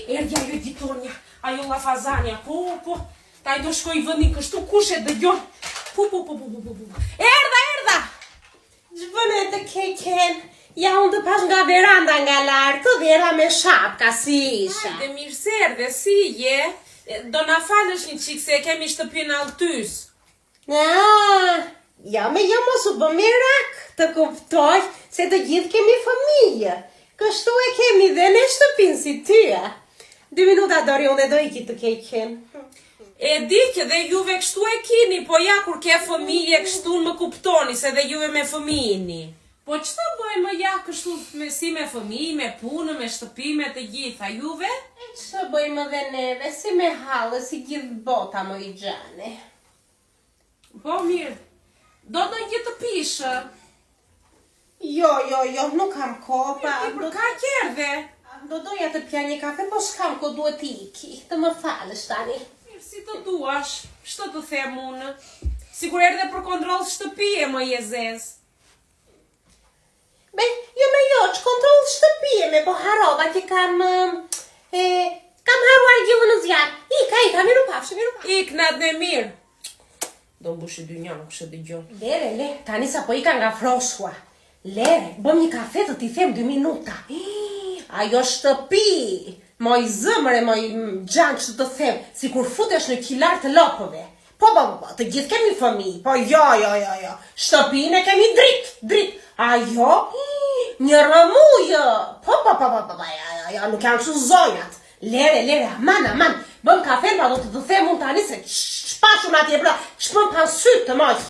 Erdja jo Ditonja, ajo llafazania, po. Ta do shkoj vëni kështu kushe dëgjon. Erdha! Ç'bën të keken? Ja unë të pash nga veranda nga lartë, dhera me shapka si isha. Hajde mirë se erdhe, si je? Do na falësh një qikë se kemi shtëpinë altys. Ja me jo mos u bë merak, të kuptoj se të gjithë kemi fëmijë. Kështu e kemi dhe në shtëpinë si tyja. 2 minuta dori unë do iki të keken. E di që dhe juve kështu e kini, po ja kur ke fëmije kështu më kuptoni se dhe juve me fëmijini. Po qëta bëjmë ja kështu si me fëmijë, me punë, me shtëpi, me të gjitha, juve? E që bëjmë dhe neve, si me halë, si gjithë bota më i gjane. Po mirë, do të një të pishë. Jo, nuk kam kohë, I për ka kjerdhe? Do doja të pja një kafe, po s'kam ko duhet iki, të më falësh tani. Mirë, si të duash, shto të them unë. Sigur erdhe për kontrol shtëpije, më jezes. Që kontrol shtëpije me, po harova që kam haruar gjillë në zjarë. Ika, miru pafshë. Ik në dhe mirë. Do mbushi dy një, nuk shë dëgjon. Lere, tani sa po ika nga froshua. Lere, bëm një kafe të t'i them 2 minuta. Ajo shtëpi, moj zëmëre, moj gjanë që të them, si kur futesh në kilar të lopëve. Po, të gjithë kemi fëmijë, po jo. Shtëpinë e kemi dritë. Ajo, një rëmujë. Po, nuk janë që zonjat. Lere, aman, bëm kafe, pa do të them unë tani se shpashun atje pra, shpëm pan sytë të mojë.